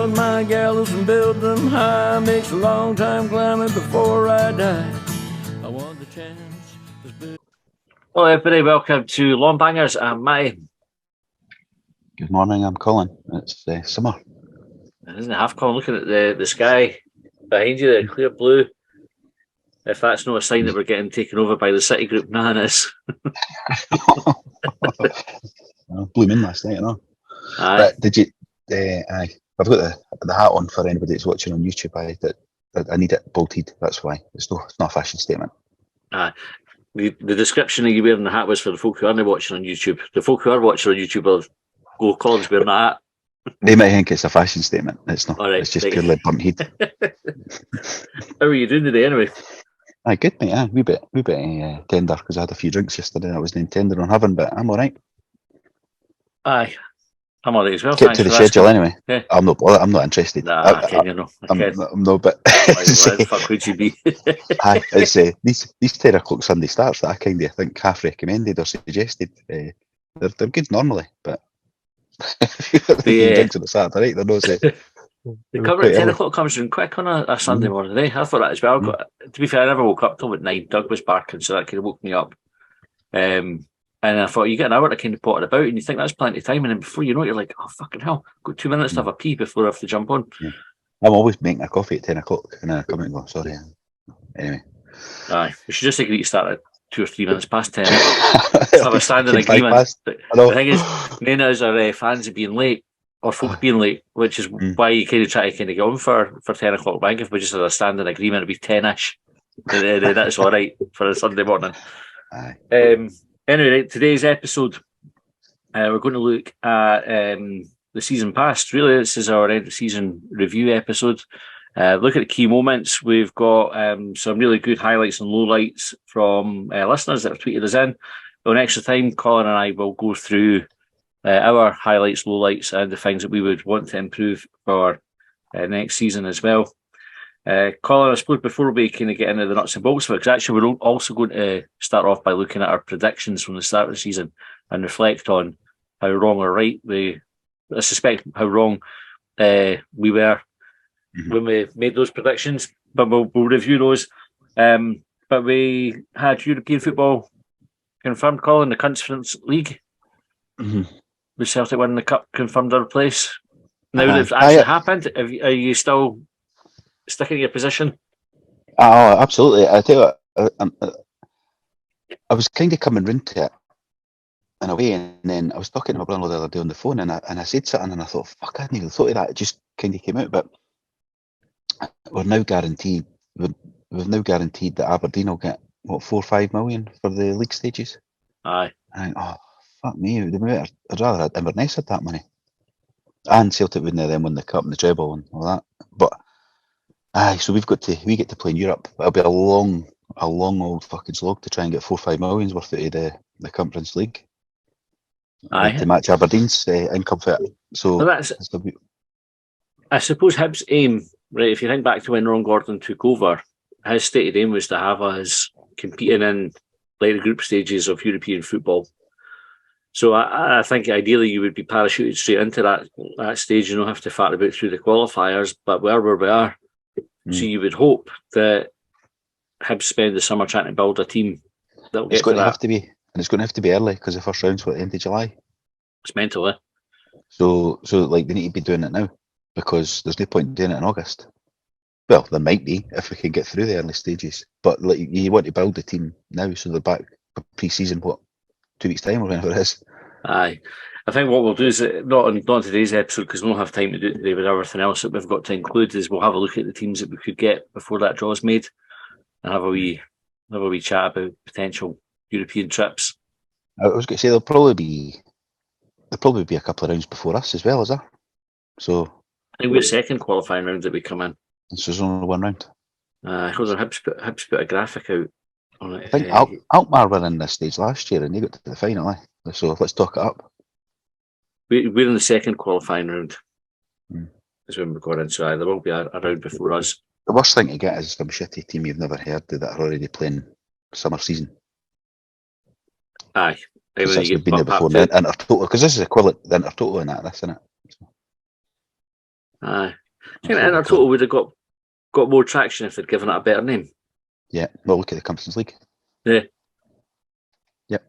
build my gallows and build them high. Makes a long time climbing before I die. I want the chance. Hello everybody, welcome to Longbangers. I'm Matty. Good morning, I'm Colin. It's summer. Isn't it half Colin? Looking at the sky behind you, the clear blue. If that's not a sign that we're getting taken over by the City Group, nothing is. Blew me in last night, I know. Aye. But did you? I've got the hat on for anybody that's watching on YouTube. I need it bolted. That's why it's not a fashion statement. Aye. The description of you wearing the hat was for the folk who aren't watching on YouTube. The folk who are watching on YouTube will go, Colin's wearing that hat. They might think it's a fashion statement. It's not. Right, it's just purely bump heat. How are you doing today, anyway? Aye, good mate. Aye, wee bit tender because I had a few drinks yesterday. I wasn't intending on having, but I'm all right. Aye, I'm all right as well. Get to the schedule anyway. Yeah. I'm not interested. Nah, you know. I'm no, but why the fuck would you be? Aye, it's these 10 o'clock Sunday starts that I kind of think half recommended or suggested. They're good normally, but if you've got drinks on the Saturday night, they're not set. The cover at 10 o'clock comes in quick on a Sunday morning. Eh? I thought that as well. To be fair, I never woke up till about 9. Doug was barking, so that kind of woke me up. And I thought, you get an hour to kind of pot it about, and you think that's plenty of time, and then before you know it, you're like, oh, fucking hell, I've got 2 minutes to have a pee before I have to jump on. Yeah. I'm always making a coffee at 10 o'clock, and I come out and go, sorry. Anyway. Aye, we should just agree to start at 2 or 3 minutes past 10. Have a standing agreement. The thing is, none of us are fans of being late, or folk being late, which is why you kind of try to kind of get on for 10 o'clock bank. If we just had a standing agreement, it'd be 10ish. then that's all right for a Sunday morning. Aye. Anyway, today's episode, we're going to look at the season past. Really, this is our end of season review episode. Look at the key moments. We've got some really good highlights and lowlights from listeners that have tweeted us in. On extra time, Colin and I will go through our highlights, lowlights, and the things that we would want to improve for next season as well. Colin, I suppose before we kind of get into the nuts and bolts of it, because actually we're also going to start off by looking at our predictions from the start of the season and reflect on how wrong or right I suspect how wrong we were when we made those predictions, but we'll review those. But we had European football confirmed, Colin, the Conference League. With Celtic winning the Cup confirmed our place. Now that it's actually happened, are you still sticking to your position? Oh, absolutely. I tell you, I was kind of coming round to it in a way, and then I was talking to my brother the other day on the phone, and I said something, and I thought, fuck, I hadn't even thought of that. It just kind of came out, but we're now guaranteed. We've now guaranteed that Aberdeen will get 4 or 5 million for the league stages. Aye. And fuck me, I'd rather Inverness had that money, and Celtic wouldn't have then won the cup and the treble and all that. But so we get to play in Europe. It'll be a long old fucking slog to try and get 4 or 5 millions worth out of the Conference League. Aye. To match Aberdeen's income for it. So I suppose Hibs' aim, right, if you think back to when Ron Gordon took over, his stated aim was to have us competing in like the group stages of European football. So I think ideally you would be parachuted straight into that stage. You don't have to fart about through the qualifiers, but where we are. So you would hope that Hibs spend the summer trying to build a team that will get to that. It's going to have to be early because the first round's at the end of July. It's mental, eh? So like they need to be doing it now because there's no point doing it in August. Well, there might be if we can get through the early stages, but like you want to build the team now so they're back for pre-season. 2 weeks' time or whenever it is. Aye. I think what we'll do is, not on today's episode, because we don't have time to do it today with everything else that we've got to include, is we'll have a look at the teams that we could get before that draw's made and have a wee chat about potential European trips. I was going to say there'll probably be a couple of rounds before us as well, is there? So I think we're second qualifying round that we come in. So there's only one round. Hold on, Hibs put a graphic out on it. I think Alkmaar were in this stage last year and they got to the final. So let's talk it up. We're in the second qualifying round. Is when we're going in, so there will be a round before us. The worst thing to get is some shitty team you've never heard of that are already playing summer season. Aye. Because been there before the Intertoto, because this is equivalent to the Intertoto in that, isn't it? Aye. I think Inter Total would have got more traction if they'd given it a better name. Yeah, well, look at the Conference League. Yeah. Yep.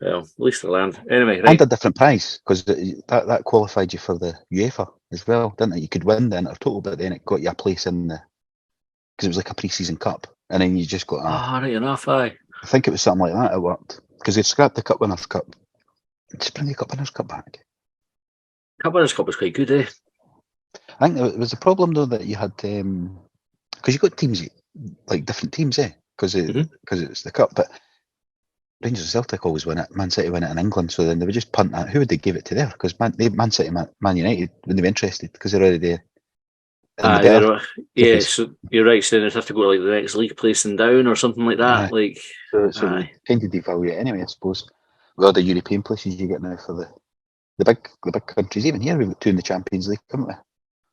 Well, at least they learned. Anyway, right. And a different prize, because that qualified you for the UEFA as well, didn't it? You could win the Inter Total, but then it got you a place in the... Because it was like a pre-season cup, and then you just got a... right enough, aye. I think it was something like that, it worked. Because they'd scrapped the Cup Winners' Cup. Just bring the Cup Winners' Cup back. Cup Winners' Cup was quite good, eh? I think it was a problem, though, that you had... Because you got teams, like different teams, eh? Because it's the Cup, but Rangers and Celtic always win it. Man City win it in England, so then they would just punt that. Who would they give it to there? Because Man City, Man United wouldn't be interested because they're already there. Yeah, so you're right. So they'd have to go to like the next league placing down or something like that. Like, so kind of devalue it anyway, I suppose. With other European places you get now for the big countries. Even here, we've got 2 in the Champions League, haven't we?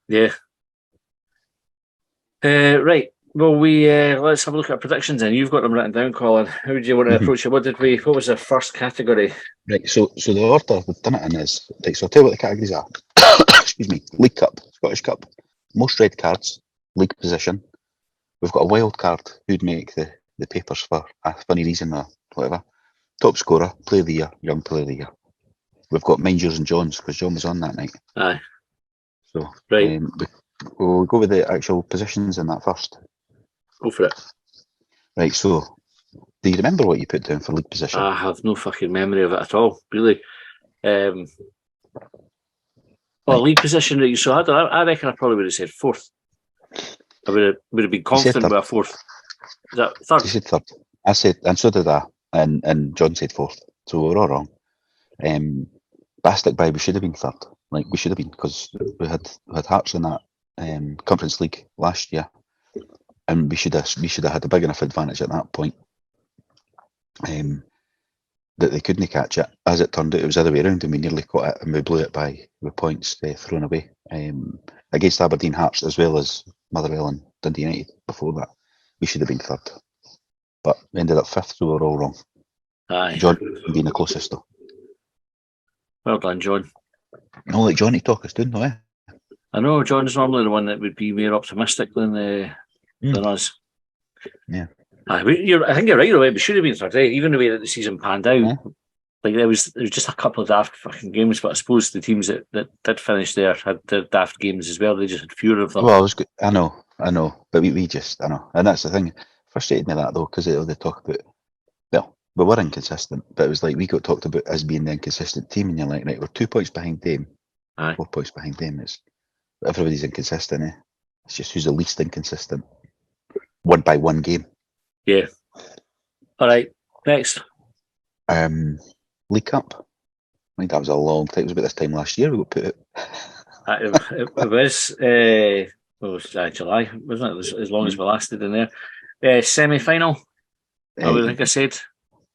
Yeah. Right. Well, we let's have a look at predictions. Then you've got them written down, Colin. How do you want to approach it? What was the first category? Right. So the order we've done it in is right. So I'll tell you what the categories are. Excuse me. League Cup, Scottish Cup, most red cards, league position. We've got a wild card who'd make the papers for a funny reason or whatever. Top scorer, player of the year, young player of the year. We've got Mind Yours and John's because John was on that night. Aye. So right. We'll go with the actual positions in that first. Go for it. Right, so do you remember what you put down for league position? I have no fucking memory of it at all, really. League position, right, so I reckon I probably would have said fourth. I would have been confident with a fourth. Is that third? You said third. I said, and so did I, and John said fourth, so we were all wrong. Bastic by we should have been third. Like we should have been, because we had Hearts in that Conference League last year, and we should have had a big enough advantage at that point that they couldn't catch it. As it turned out, it was the other way around, and we nearly caught it, and we blew it with points thrown away against Aberdeen, Hearts, as well as Motherwell and Dundee United. Before that, we should have been third, but we ended up fifth, so we were all wrong. Aye. John being the closest, though. Well done, John. No, like Johnny talk us down, though, eh? I know John's normally the one that would be more optimistic than us. Yeah. I think you're right. The way we should have been third, even the way that the season panned out. Yeah. Like there was just a couple of daft fucking games, but I suppose the teams that did finish there had their daft games as well. They just had fewer of them. Well, I know, but we just and that's the thing. Frustrated me that though, because they talk about. Well, we were inconsistent, but it was like we got talked about as being the inconsistent team, and you're like, right, we're 2 points behind them. Aye. 4 points behind them. Everybody's inconsistent, eh? It's just who's the least inconsistent. 1 by 1 game. Yeah. All right. Next. League Cup. I think that was a long time. It was about this time last year we got put out. It was July, wasn't it? As long as we lasted in there. Semi-final. I think I said.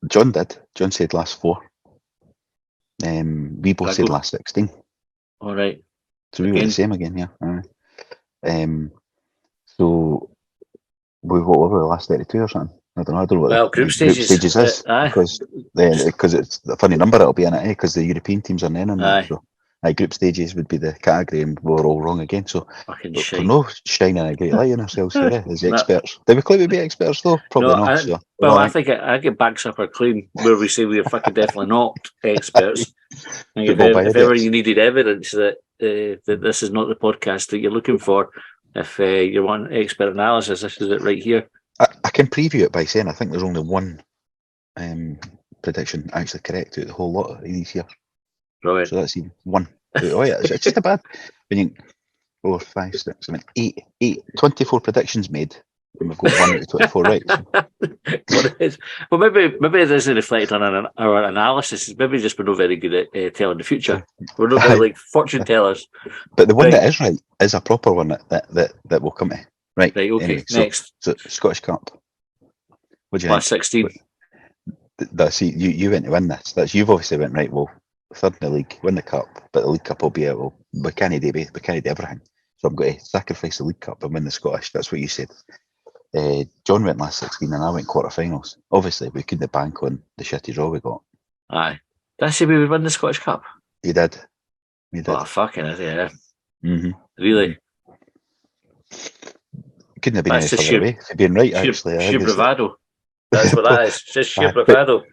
John did. John said last 4. We both said last 16. All right. So we were the same again, yeah. So what were we, the last 32 or something? I don't know what group stages is, because it's a funny number it'll be in it, because the European teams are in on that. So group stages would be the category, and we were all wrong again. So we're no shining a great light on ourselves here as experts. Do we claim to be experts though? Probably not. I think it backs up our claim where we say we are fucking definitely not experts. If ever you needed evidence that this is not the podcast that you're looking for, if you want expert analysis, this is it right here. I can preview it by saying I think there's only one prediction actually correct out of the whole lot of these here. Right. So that's even one. Oh yeah, it's just a bad. When you 4, 5, 6, 7, 8, 24 predictions made, and we've got 1 out of 24 right. So. Well, maybe it isn't reflected on our analysis. Maybe just we're not very good at telling the future. We're not very like fortune tellers. But the one that is right is a proper one that will come to. Right. Okay. Anyway, next. So Scottish Cup. What do you last think? 16. See, you went to win this. You've obviously went right. Well, third in the league, win the cup, but the League Cup will be out. Well, we can't do everything. So I'm going to sacrifice the League Cup and win the Scottish. That's what you said. John went last 16 and I went quarterfinals. Obviously, we couldn't bank on the shitty draw we got. Aye. Did I say we would win the Scottish Cup? You did. Oh, fucking idiot. Mm-hmm. Really. Couldn't have been That's any just further away. If you'd been right, actually. I sheer think it's bravado. That's what that is. Just sheer but bravado.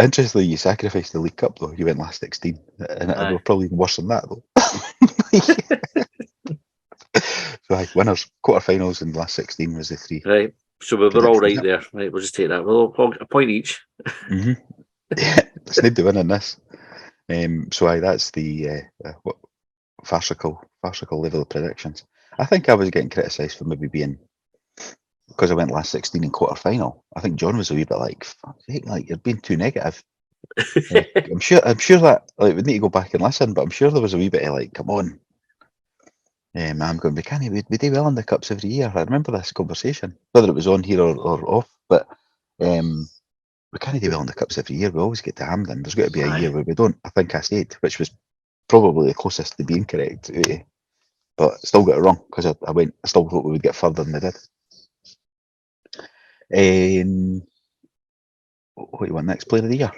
interestingly, you sacrificed the League Cup though. You went last 16, and they were probably even worse than that though. So, winners, quarterfinals, and last 16 was the three. Right. So we're all right there. Right. We'll just take that. We'll a point each. Mm-hmm. Yeah, it's need to win in this. So that's the farcical level of predictions. I think I was getting criticised for maybe being, because I went last 16 in quarter final. I think John was a wee bit like, fuck sake, like you're being too negative. I'm sure that, like, we need to go back and listen, but I'm sure there was a wee bit of like, come on. I'm going, we do well in the cups every year. I remember this conversation, whether it was on here or off, but we can't do well in the cups every year. We always get to Hampden. There's got to be a year where we don't. I think I said, which was probably the closest to being correct, but still got it wrong because I still thought we would get further than we did. What do you want next? Player of the year?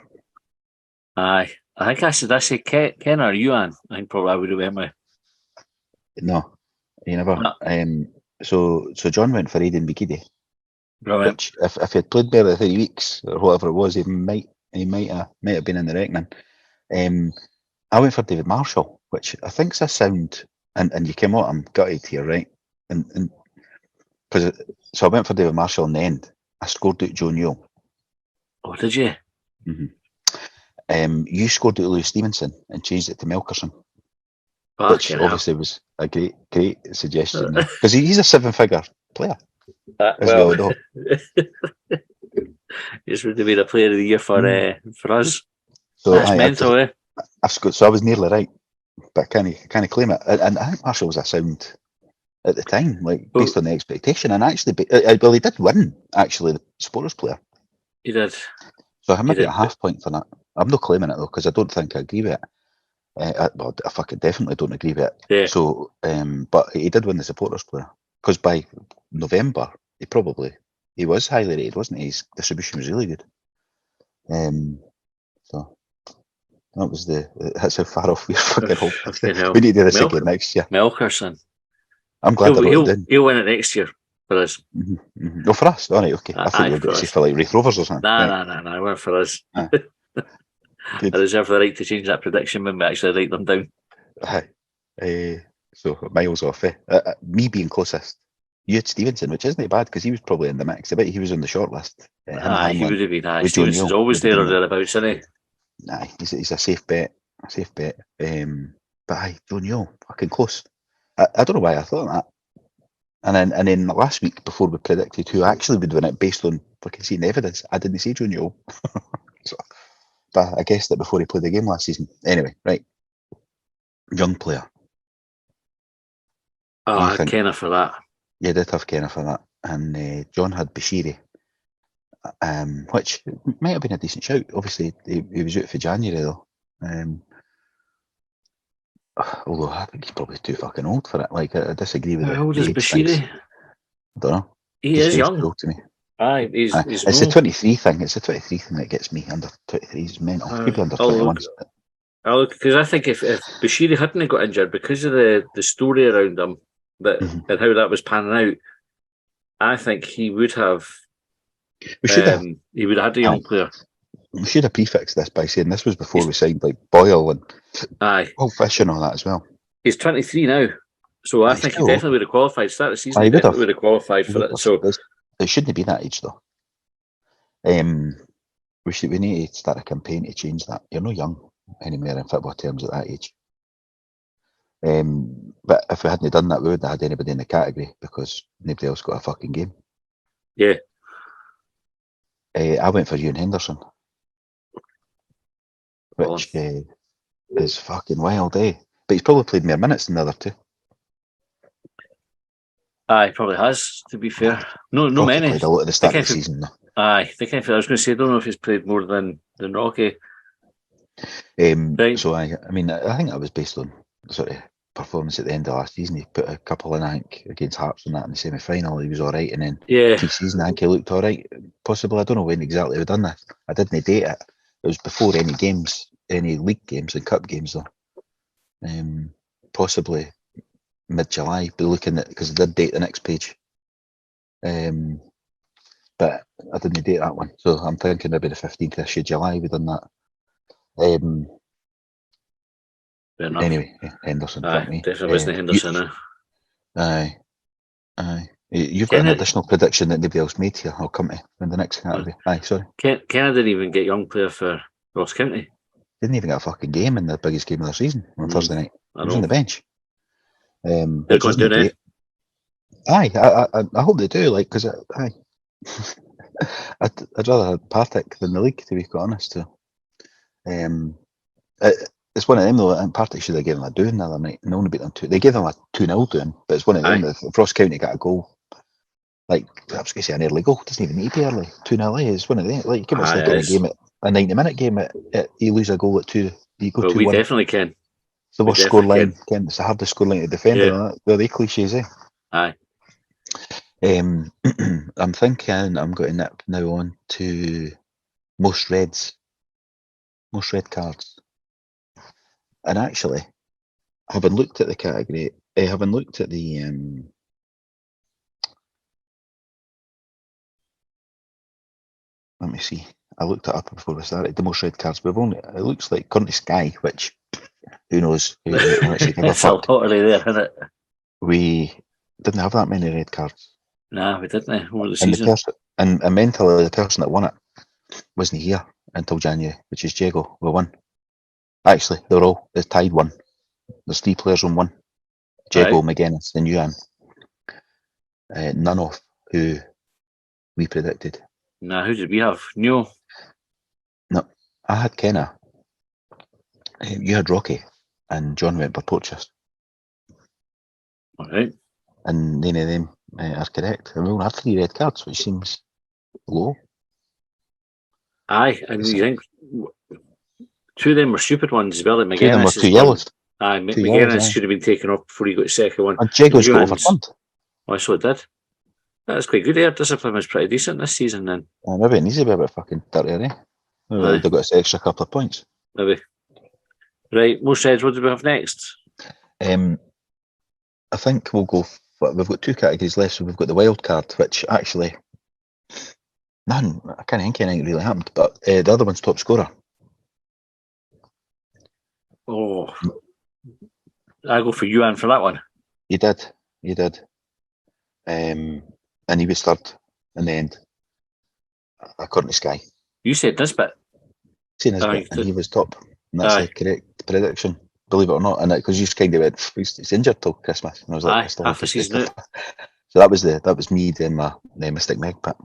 Aye. I think I say Ken or Yuan. I think probably I would have went with. No, you never. No. So John went for Aidan Bikidi. Brilliant. Which, if he had played better 3 weeks or whatever it was, he might have been in the reckoning. I went for David Marshall, which I think's a sound, and you came out. I'm gutted here, right? And so I went for David Marshall in the end. I scored out Joe Newell. Oh, did you? Mm-hmm. You scored out Lewis Stevenson and changed it to Melkerson, which obviously was a great suggestion because he's a 7-figure player. As we all know. This would have been a player of the year for us. So that's mental, eh? So I was nearly right, but I can't claim it. And I think Marshall was a sound at the time, like based on the expectation. And actually, well, he did win, actually, the Supporters Player. He did. So I might get a half point for that. I'm not claiming it though, because I don't think I agree with it. Well, I fucking definitely don't agree with it. Yeah. So, but he did win the Supporters Player because by November he was highly rated, wasn't he? His distribution was really good. So that's how far off we're fucking hoping. We need to do this again next year. Melkerson. I'm glad he'll win it next year for us. Mm-hmm. Oh, for us? All right, okay. I thought you were going to say for like Wraith Rovers or something. No, we're for us. I reserve the right to change that prediction when we actually write them down. So miles off. Me being closest. You had Stevenson, which isn't bad because he was probably in the mix. I bet he was on the short list. He would have been. Stevenson's always there or thereabouts, isn't he? Nah, he's a safe bet. But Joe Newell, fucking close. I don't know why I thought that. And then last week, before we predicted who actually would win it based on fucking seeing evidence, I didn't see Joe Newell. But I guessed it before he played the game last season. Anyway, right. Young player. Oh, I had Kenna for that. You did have Kenna for that. And John had Bashiri, which might have been a decent shout. Obviously, he was out for January, though. Although I think he's probably too fucking old for it. Like, I disagree with How old is Bashiri? I don't know. He is young. Old to me. Aye, he's it's the 23 thing. It's the 23 thing that gets me. Under 23 is mental. People under 21. Because I think if Bashiri hadn't got injured because of the story around him and how that was panning out, I think he would have. He would have had a young player. We should have prefixed this by saying this was before we signed like Boyle and Paul Fish and all that as well. He's 23 now, so I think he definitely would have qualified. Start the season, he definitely would have qualified for it. So it shouldn't be that age though. We need to start a campaign to change that. You're not young anymore in football terms at that age. But if we hadn't done that, we wouldn't have had anybody in the category because nobody else got a fucking game. Yeah. I went for Ewan Henderson, which is fucking wild, eh? But he's probably played more minutes than the other two. He probably has, to be fair. No many. Played a lot at the start of the season, though. I was going to say, I don't know if he's played more than Rocky. So I think that was based on sort of performance at the end of last season. He put a couple in, I think, against Hearts on that in the semi-final. He was all right, and then pre-season, I think he looked all right. Possibly, I don't know when exactly we've done that. I didn't date it. It was before any games, any league games and cup games, though. Possibly mid-July, be looking at, because they did date the next page. But I didn't date that one, so I'm thinking maybe the 15th of July we done that. Fair enough. Anyway, Henderson, fuck me. Definitely wasn't Henderson. Aye. You've got Ken an it- additional prediction that nobody else made here. I'll come to in the next category. Aye, sorry. Ken didn't even get young player for Ross County. Didn't even get a fucking game in the biggest game of the season on Thursday night. I He was know. on the bench. They're Which going isn't to do great. Aye, I hope they do. Like, because aye, I'd rather have Partick than the league, to be quite honest. So, it's one of them though. And Partick should have given them a doing the other night. And they only beat them 2. They gave them a 2-0 doing, but it's one of them. If Ross County got a goal, like I was going to say an early goal, it doesn't even need to be early. 2-0 is one of them. Like you can like in a game at a 90-minute game. You lose a goal at 2, you go 2-1. We definitely can. It's the worst score line. It's the hardest score line to defend. Yeah. They're the cliches, eh? Aye. I'm thinking I'm going to nip now on to most red cards. And actually, having looked at the category, having looked at the let me see. I looked it up before we started. The most red cards. We've only. It looks like currently Sky, which who knows? It's a lottery there, isn't it? We didn't have that many red cards. Nah, we didn't over the season. And mentally, the person that won it wasn't here until January, which is Jago. We won. Actually, they're tied one. There's 3 players on one. Jago, McGuinness, and Yuan. None of who we predicted. Nah, who did we have? No, I had Kenna. You had Rocky, and John went by Porteous. All right. And none of them are correct. And we only had 3 red cards, which seems low. Aye, and you think 2 of them were stupid ones as well. Like McGuinness 2 of them were 2 yellows. Aye, McGuinness should have been taken off before he got the second one. And Jago's got overturned. Oh, so it did. That's quite good. Air discipline was pretty decent this season then. Maybe it needs to be a bit fucking dirtier, eh? Maybe they've got this extra couple of points. Maybe. Right, most reds, what do we have next? I think we'll go. We've got 2 categories left, so we've got the wild card, which actually I can't think anything really happened, but the other one's top scorer. Oh, I go for Yuan for that one. You did. And he was third in the end, according to Sky. You said Nisbet. And he was top. And that's the correct prediction, believe it or not. And because you kind of went, he's injured till Christmas. And I was like, half a season out. So that was me doing my Mystic Meg pick.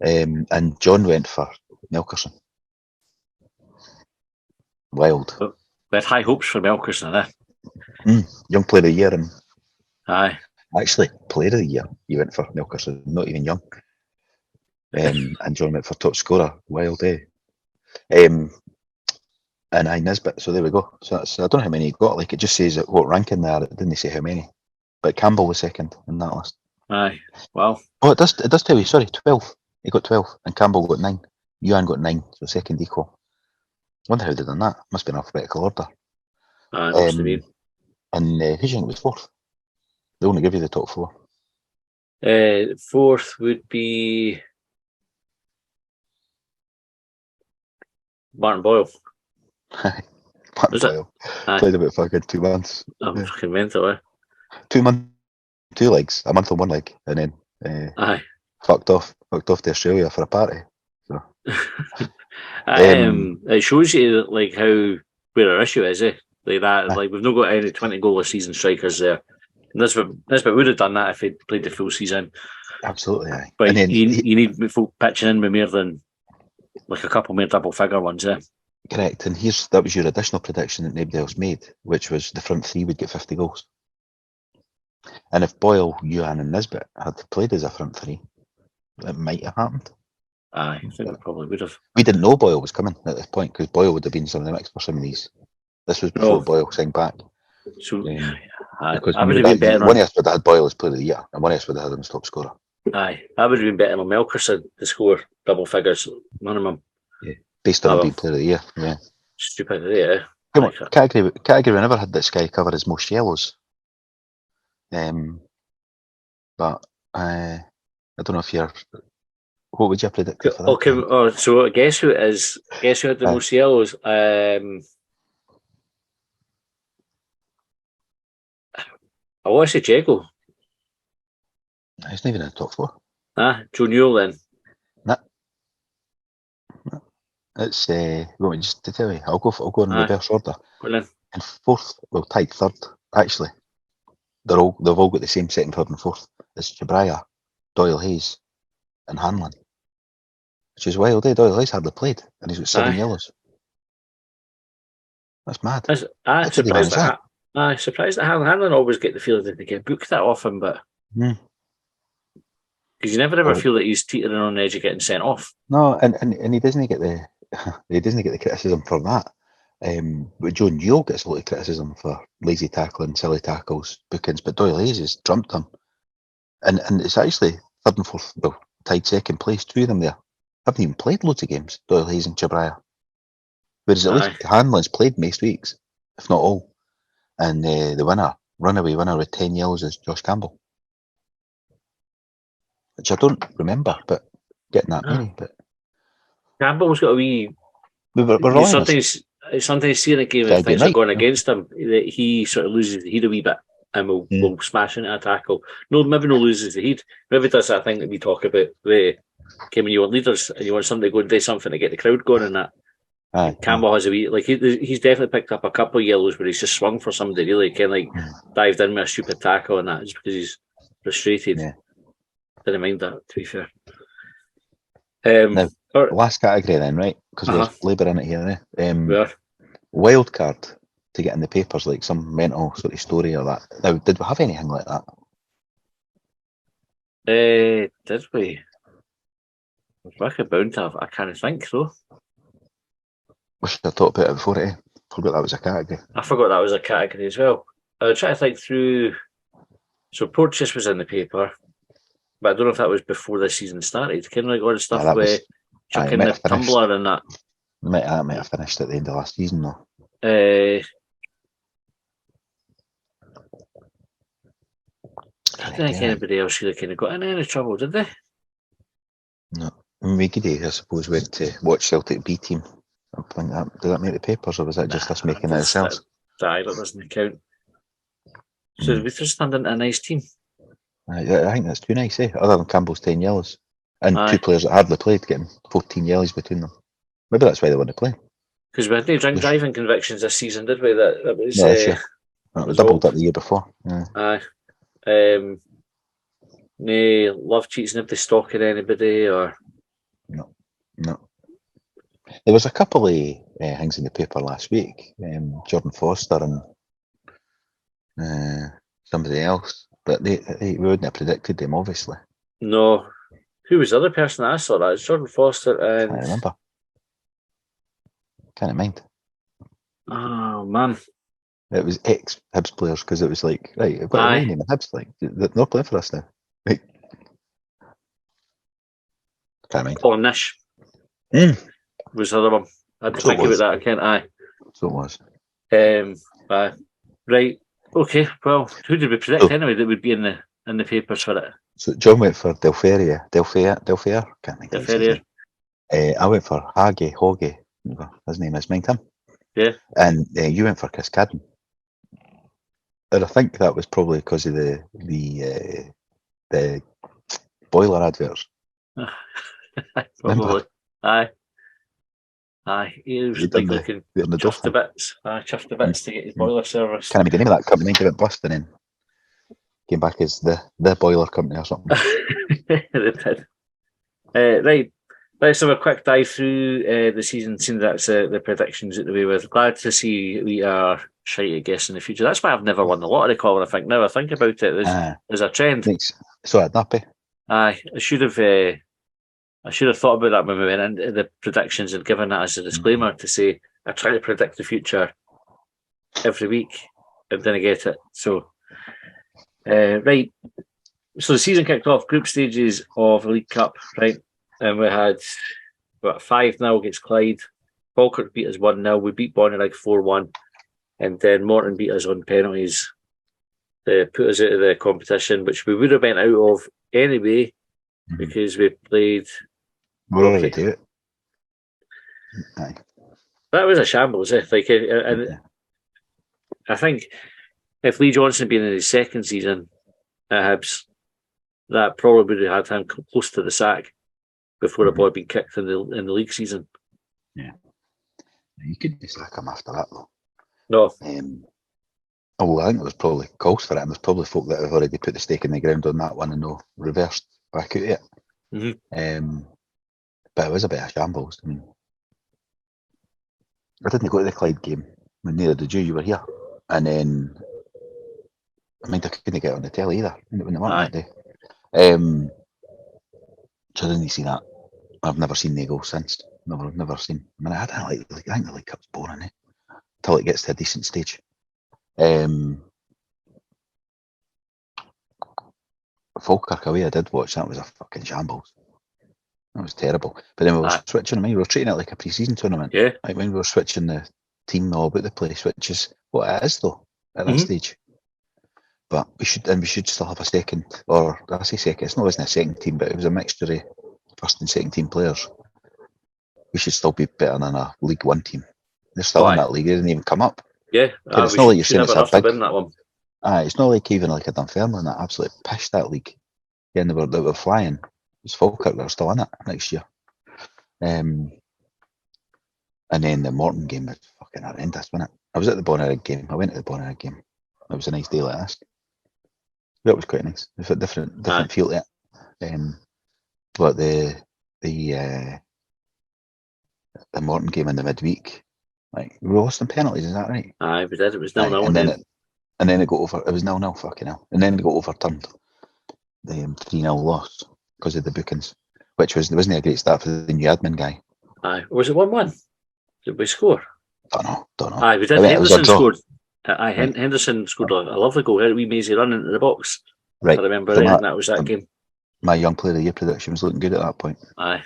And John went for Melkerson. Wild. We had high hopes for Melkerson, eh? Young player of the year. And aye. Actually, player of the year, he went for Melkerson, not even young. And John went for top scorer. Wild, eh? And I Nisbet, so there we go. So I don't know how many he got. Like it just says what ranking they are. It didn't say how many. But Campbell was second in that list. Aye, wow. Oh, it does tell you. Sorry, 12. He got 12, and Campbell got 9. Yuan got 9, so second equal. Wonder how they done that. Must be in alphabetical order. Must have been. And who do you think was 4th? They only give you the top 4. 4th would be Martin Boyle. Martin Boyle. Played about fucking 2 months. I'm fucking mental, eh? 2 months, 2 legs. A month on one leg, and then fucked off to Australia for a party. So. It shows you like where our issue is, eh? Like that, like we've not got any 20-goal a season strikers there. Nisbet would have done that if he'd played the full season. Absolutely, aye. But you need folk pitching in with more than like a couple more double-figure ones, eh? Correct, and that was your additional prediction that nobody else made, which was the front 3 would get 50 goals. And if Boyle, Yuan and Nisbet had played as a front 3, it might have happened. Aye, I think we probably would have. We didn't know Boyle was coming at this point, because Boyle would have been some of the mix for some of these. This was before Boyle signed back. So, because I would have been better. One of us would have had Boyle as player of the year, and one of us would have had him as top scorer. Aye, I would have been better on Melkerson to score double figures minimum. Yeah, based on being player of the year. Yeah, stupidity. Yeah. Category we never had this guy covered as most yellows. But I don't know if you're. What would you have predicted for that? Okay, so guess who it is? Guess who had the most yellows? I want to say Jago. He's not even in the top 4. Joe Newell then. Nah. It's well, just to tell you, I'll go in reverse order. In 4th, well, tied 3rd actually. They've all got the same 2nd, 3rd, and 4th. It's Chabraya, Doyle Hayes, and Hanlon. Which is wild. Doyle Hayes hardly played, and he's got 7 yellows. That's mad. I'm surprised that Hanlon always get the feeling that they get booked that often, but because you never ever feel that he's teetering on the edge of getting sent off. No, and he doesn't get the criticism for that. But Joe Newell gets a lot of criticism for lazy tackling, silly tackles, bookings, but Doyle Hayes has trumped him. And it's actually 3rd and 4th, well, tied 2nd place, 2 of them there. Haven't even played loads of games, Doyle Hayes and Chabraya. Whereas at least Hanlon's played most weeks, if not all. And the runaway winner with 10 yellows is Josh Campbell. Which I don't remember, but getting that many. But Campbell's got a wee... Sometimes seeing a game if things are going against him, that he sort of loses the heat a wee bit and will smash into a tackle. Maybe no loses the heat. Maybe that's that thing that we talk about. When you want leaders and you want somebody to go and do something to get the crowd going and that. Campbell has a wee, like he's definitely picked up a couple of yellows where he's just swung for somebody really, dived in with a stupid tackle and that, just because he's frustrated. Yeah. Didn't mind that, to be fair. Now, last category then, right? Because we're labouring it here. Wild card to get in the papers, like some mental sort of story or that. Now, did we have anything like that? Did we? We're bound to have. I can't think though. Wish I talked about it before. Forgot that was a category. I forgot that was a category as well. I was trying to think through. So Porteous was in the paper, but I don't know if that was before the season started. Kind of like all the stuff with chucking the tumbler and that. Might have finished at the end of last season though. I don't think anybody else really kind of got in any trouble, did they? No. Megiddy, I suppose, went to watch Celtic B team. Did that make the papers, or was that just us making it ourselves? That doesn't count. So we just turned into a nice team. I think that's too nice, other than Campbell's 10 yellows. And 2 players that hardly played, getting 14 yellows between them. Maybe that's why they want to play. Because we had no driving convictions this season, did we? That was we doubled up the year before. Aye. No love cheats, nobody stalking anybody, or no. There was a couple of things in the paper last week. Jordan Foster and somebody else, but we wouldn't have predicted them, obviously. No. Who was the other person I saw that? It's Jordan Foster and... I remember. Can't mind. Oh, man. It was ex-Hibs players, because it was like, right, what are they naming Hibs? Like, they're not playing for us now. Right. Can't mind. Paul Nish. Was the other one. I had to think about that, I can't. So it was. Right. Okay, well, who did we predict anyway that would be in the papers for it? So John went for Delferia. Can't think of his name. I went for Hoggy. His name is, mind him. Yeah. And you went for Cascadden. And I think that was probably because of the boiler adverts. Probably. Aye. He was like looking chuffed to bits. Chuffed to bits to get his boiler service. Can't remember the name of that company. They went bust and then came back as the boiler company or something. They did. Right. Let's have a quick dive through the season, seeing that's the predictions that we were. Glad to see we are shite at guessing the future. That's why I've never won the lottery, Colin. I think now I think about it, there's a trend. Thanks. So I'd nappy. Aye, I should have thought about that when we went into the predictions and given that as a disclaimer to say I try to predict the future every week and then I get it. So, right. So the season kicked off, group stages of the League Cup, right? And we had 5-0 against Clyde. Falkirk beat us 1-0. We beat Bonnyrigg 4-1. And then Morton beat us on penalties put us out of the competition, which we would have been out of anyway because we played. We're already out. Aye. That was a shambles. And I think if Lee Johnson had been in his second season at Hibs, that probably would have had him close to the sack before the ball had been kicked in the league season. Yeah, you couldn't sack him after that though. No. I think there was probably calls for it, and there's probably folk that have already put the stake in the ground on that one and no reversed back out it. But it was a bit of shambles. I mean, I didn't go to the Clyde game. I mean, neither did you. You were here, and then I couldn't get on the telly either when they weren't that day. So I didn't see that. I've never seen the goal since. Never seen. I mean, I think the League Cup's boring, until it gets to a decent stage. Falkirk away, I did watch. That was a fucking shambles. That was terrible. But then we were switching. We were treating it like a pre-season tournament. Yeah. Like when we were switching the team all about the place, which is what it is though at that stage. But we should still have a second, or I say second. It's not wasn't a second team, but it was a mixture of first and second team players. We should still be better than a League One team. They're still in that league. They didn't even come up. Yeah, it's not like you're saying it's a big. That one. It's not like even like a Dunfermline that absolutely pished that league. Yeah, and they were flying. It's Falkirk that are still in it next year. And then the Morton game was fucking horrendous, wasn't it? I was at the Bonnerig game. I went to the Bonnerig game. It was a nice day like this. That was quite nice. It's a different feel to it. But the Morton game in the midweek, like we lost in penalties, is that right? Aye, we did. It was 0-0. And then it got over. It was 0-0, fucking hell. And then it got overturned. The 3-0 loss because of the bookings, which wasn't a great start for the new admin guy. Aye, was it 1-1? Did we score? Don't know. Aye, we did. Henderson scored. Henderson scored a lovely goal. Had a wee mazy run into the box. Right. I remember it, and that was that game. My Young Player of the Year prediction was looking good at that point. Aye.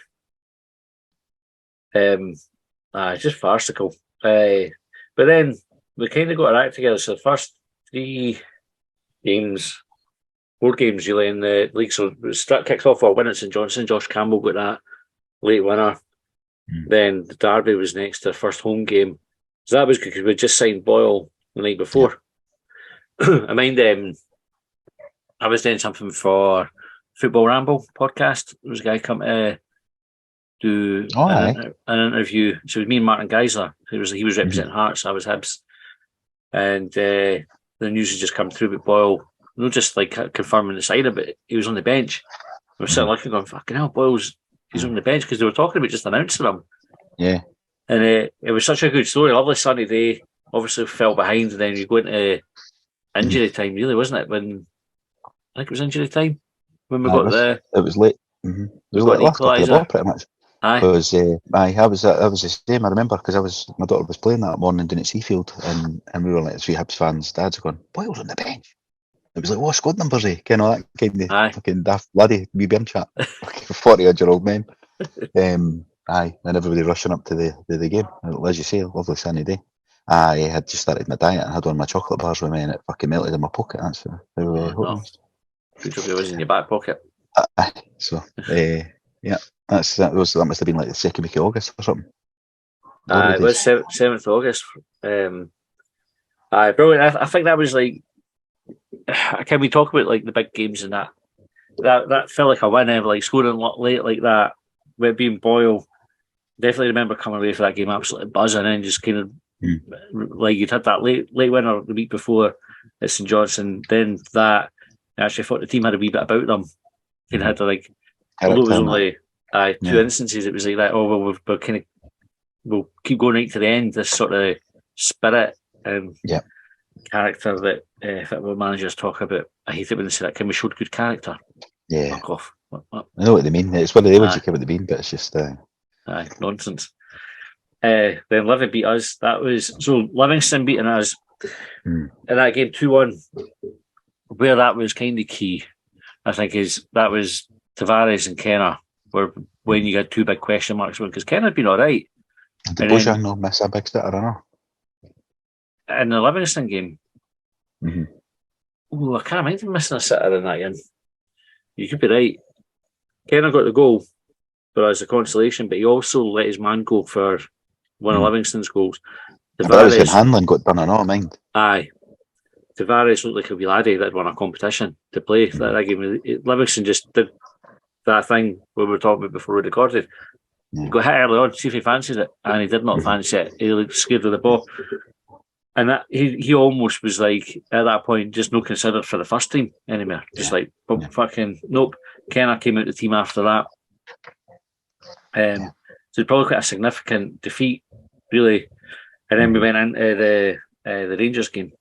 Just farcical. But then we kind of got our act together. So the first 4 games really in the league. So it kicks off our win at St Johnstone. Josh Campbell got that late winner. Then the derby was next to the first home game. So that was good because we just signed Boyle the night before. Yeah. I mind I was doing something for Football Ramble podcast. There was a guy come to do an interview. So it was me and Martin Geisler. He was representing Hearts. I was Hibs. And the news had just come through with Boyle. Not just like confirming the signing, but he was on the bench. We were sitting looking going, fucking hell, he's on the bench because they were talking about just announcing him. Yeah. And it was such a good story. Lovely sunny day. Obviously fell behind, and then you go into injury time, really, wasn't it? When I think it was injury time when we got there. It was late. Mm-hmm. It was like last couple of the ball, pretty much. Because I was the same. I remember because my daughter was playing that morning down at Seafield, and we were like 3 Hibs fans. Dads were going, Boyle's on the bench. It was like, what squad numbers he? Kind of that kind of fucking daft laddie, wee bairn chat. 40-odd-year-old men. And everybody rushing up to the game. As you say, lovely sunny day. I had just started my diet and had one of my chocolate bars with me, and it fucking melted in my pocket. That's how it was. Good job it was in your back pocket. So, that must have been like the second week of August or something. It was 7th August. Brilliant. I think that was like. Can we talk about like the big games and that? That felt like a win, like scoring late like that, with being Boyle. Definitely remember coming away for that game absolutely buzzing and just kind of like you'd had that late winner the week before at St Johnstone. Then that I actually thought the team had a wee bit about them. It had to like, although it was only 2 instances, it was like that. Oh well, we'll keep going right to the end. This sort of spirit and character that football managers talk about. I hate it when they say that. Can we show good character? Yeah, fuck off. What? I know what they mean. It's one of the ones you care what they mean, but it's just nonsense. Then Livy beat us. That was so Livingston beating us in that game 2-1. Where that was kind of key, I think, is that was Tavares and Kenner were when you had 2 big question marks because Kenner had been all right. Did Bojan not miss a big start? I don't know. In the Livingston game, Oh, I can't mind him missing a sitter in that game. You could be right. Kenner got the goal for as a consolation, but he also let his man go for one of Livingston's goals. But that was when Hanlon got done, I don't mind. Aye. Tavares looked like a wee laddie that had won a competition to play that game. Livingston just did that thing we were talking about before we recorded. He got hit early on, see if he fancies it, and he did not fancy it. He looked scared of the ball. And that he almost was like, at that point, just no considered for the first team anymore. Just fucking, nope. Kenner came out the team after that. So it's probably quite a significant defeat, really. And then we went into the Rangers game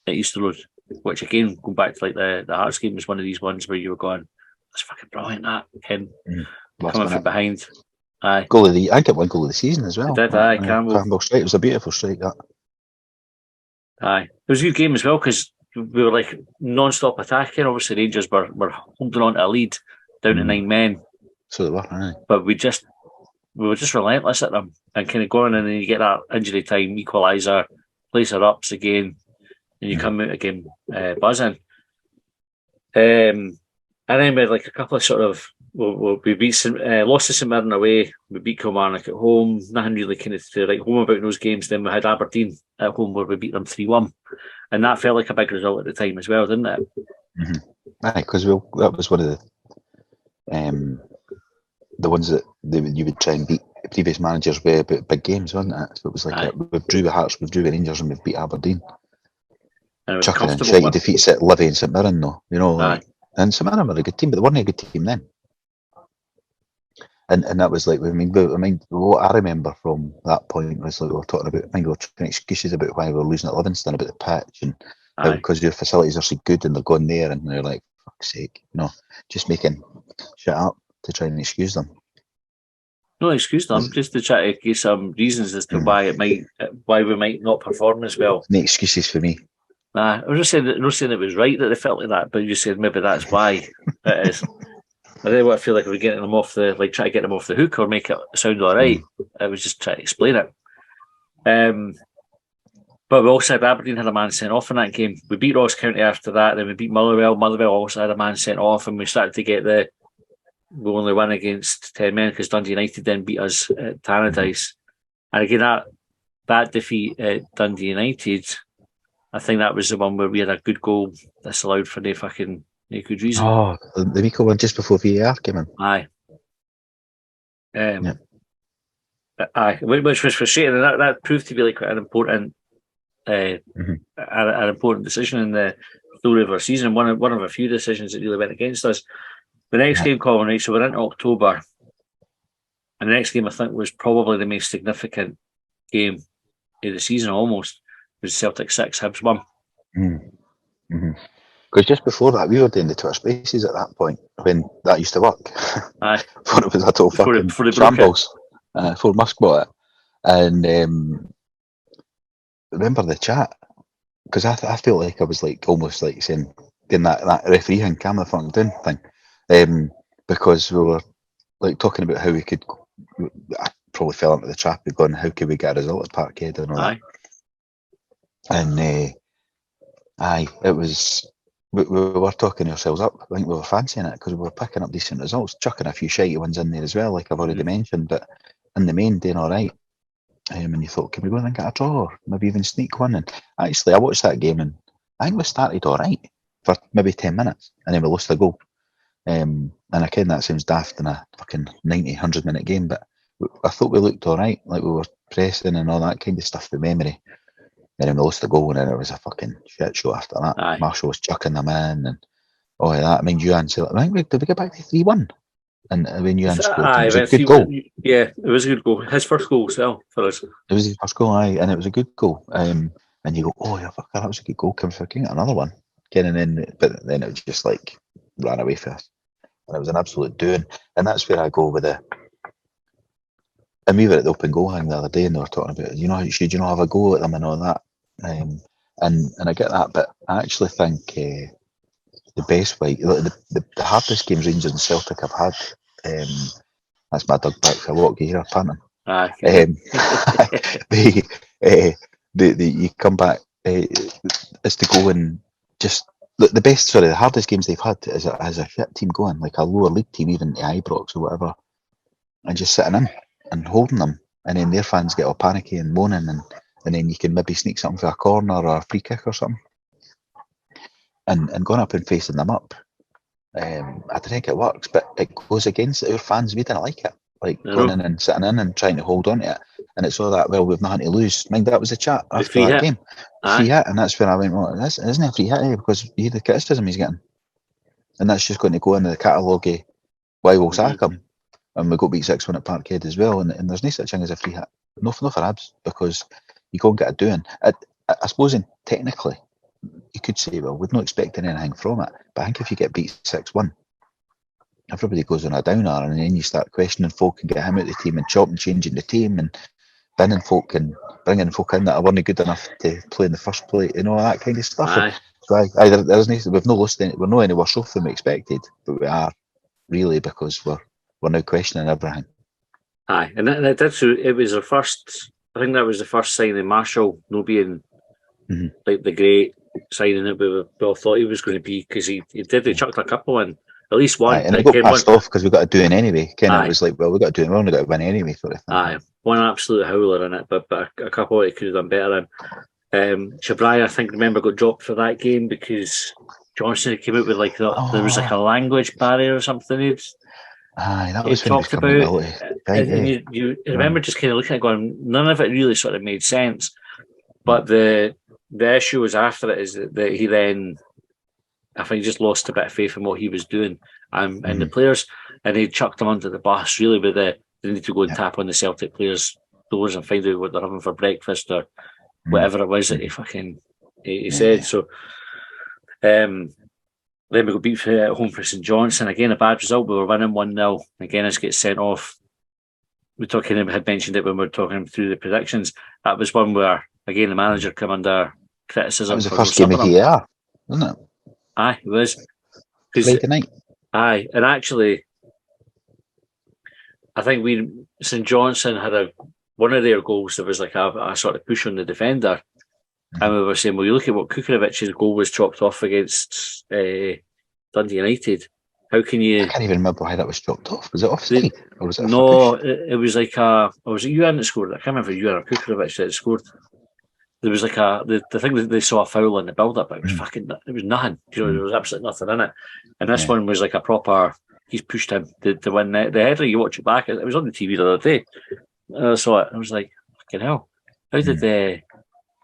at Easter Road, which again, going back to like the Hearts game, was one of these ones where you were going, that's fucking brilliant, that. Ken coming from behind. Aye. Goal of the, I think it won goal of the season as well. It did, aye. Campbell strike. It was a beautiful strike, that. Aye. It was a good game as well because we were like non-stop attacking. Obviously, Rangers were holding on to a lead down to 9 men. So they were, aye. But we were just relentless at them and kind of going, and then you get that injury time equaliser, placer ups again, and you come out again buzzing. And then we had like a couple of sort of, we beat lost to St Mirren away, we beat Kilmarnock at home, nothing really kind of to write home about in those games. Then we had Aberdeen at home where we beat them 3-1, and that felt like a big result at the time as well, didn't it? Aye, because that was one of the ones that you would try and beat previous managers with about big games, wasn't it? So it was like we've drew with Hearts, we've drew with Rangers, and we've beat Aberdeen. And chucking and shitey defeats at Livy and St Mirren, though, you know. Like, and St Mirren were a good team, but they weren't a good team then. And that was like, I mean, what I remember from that point was like we were talking about, we were trying excuses about why we were losing at Livingston, about the pitch, and how because your facilities are so good and they're going there, and they're like, fuck's sake, you know, just making shit up to try and excuse them. No excuse them, just to try to give some reasons as to why we might not perform as well. No excuses for me. Nah, I was just saying that, not saying it was right that they felt like that, but you said maybe that's why it is. I don't know what I feel like we're getting them off the, like, try to get them off the hook or make it sound all right. I was just trying to explain it. But we also had Aberdeen had a man sent off in that game. We beat Ross County after that, then we beat Motherwell. Motherwell also had a man sent off, and we started to get we only won against 10 men because Dundee United then beat us at Tannadice. And again, that defeat at Dundee United, I think that was the one where we had a good goal disallowed for no good reason. Oh, the Rico one just before VAR came in. Aye. Aye, which was frustrating, and that proved to be like quite an important an important decision in the story of our season, one of a few decisions that really went against us. The next game, Colin, right, so we're into October, and the next game I think was probably the most significant game of the season almost. It was Celtic 6, Hibs 1. Because just before that, we were doing the Twitter Spaces at that point, when that used to work. Aye. Before it was a total fucking shambles. Before Musk bought it. And remember the chat? Because I felt like I was like almost like saying, doing that referee and camera fucking doing thing. Because we were like talking about how we could, I probably fell into the trap of going, how could we get a result at Parkhead and all that. And it was, we were talking ourselves up. I think we were fancying it because we were picking up decent results, chucking a few shitey ones in there as well, like I've already mentioned, but in the main, doing all right. And you thought, can we go and get a draw or maybe even sneak one? And actually, I watched that game and I think we started all right for maybe 10 minutes and then we lost the goal. And again, that sounds daft in a fucking 90, 100-minute game, but I thought we looked all right, like we were pressing and all that kind of stuff with memory. And then we lost the goal and then it was a fucking shit show after that. Aye. Marshall was chucking them in and all of that. I mean, Juan said, I think did we get back to 3-1? And when Juan scored, it was a good goal. Yeah, it was a good goal. His first goal as well for us. It was his first goal, aye, and it was a good goal. And you go, oh yeah, fuck, that was a good goal. Can we get another one? Getting in, but then it was just like ran away for us. And it was an absolute doing. And that's where I go with the. And we were at the open goal hang the other day, and they were talking about, should you not have a go at them and all that. And I get that, but I actually think the best way, the hardest games Rangers and Celtic have had. That's my dog back for a walk. You hear her panting. You come back is to go and just the hardest games they've had is as a shit team going, like a lower league team, even the Ibrox or whatever, and just sitting in and holding them, and then their fans get all panicky and moaning, and then you can maybe sneak something for a corner or a free kick or something, and going up and facing them up. I don't think it works, but it goes against our fans. We didn't like it, like going in and sitting in and trying to hold on to it. And it's all that, well, we've nothing to lose. Mind, that was the chat after that game. Free hit, and that's when I went, well, this isn't a free hit, because you hear the criticism he's getting. And that's just going to go into the catalogue of why we'll sack him. And we got beat 6-1 at Parkhead as well, and there's no such thing as a free hit. No for Hibs, because you go and get a doing. I suppose technically, you could say, well, we're not expecting anything from it. But I think if you get beat 6-1, everybody goes on a downer, and then you start questioning folk and get him out of the team and chopping, changing the team and binning folk and bringing folk in that weren't good enough to play in the first place, that kind of stuff. So we've no lost any, we're not any worse off than we expected, but we are really, because we're now questioning everything. Aye, and that did. So it was the first. I think that was the first sign of Marshall not being like the great signing that we all thought he was going to be, because he chucked a couple in, at least one. Aye, and it got passed off because we got to do it anyway. It was like, well, we got to do it. We only got to win anyway, sort of thing. Aye, one absolute howler in it, but a couple he could have done better in. Shabrai, I think, got dropped for that game because Johnson came out with there was like a language barrier or something. Aye, that was when he talked about. And you remember just kind of looking at it going, none of it really sort of made sense. But the issue was after it is that he then, I think, he just lost a bit of faith in what he was doing and the players, and he chucked them under the bus really with they need to go and tap on the Celtic players' doors and find out what they're having for breakfast or whatever it was that he said. So then we got beat at home for St Johnstone. Again, a bad result. We were winning 1-0. Again, us gets sent off. We had mentioned it when we were talking through the predictions. That was one where, again, the manager came under criticism. That was the first game of the year, wasn't it? Aye, it was. Friday night. Aye, and actually, I think St Johnstone had one of their goals that was like a sort of push on the defender. And we were saying, well, you look at what Kukorovic's goal was chopped off against Dundee United. How can you... I can't even remember why that was chopped off. Was it offside? Or was it it was like was it Ewan that scored? I can't remember if Ewan or Kukovic that scored. There was like the thing that they saw a foul in the build-up, but it was it was nothing. There was absolutely nothing in it. And this one was like a proper... He's pushed him to win the header. You watch it back. It was on the TV the other day. I saw it. I was like, fucking hell. How did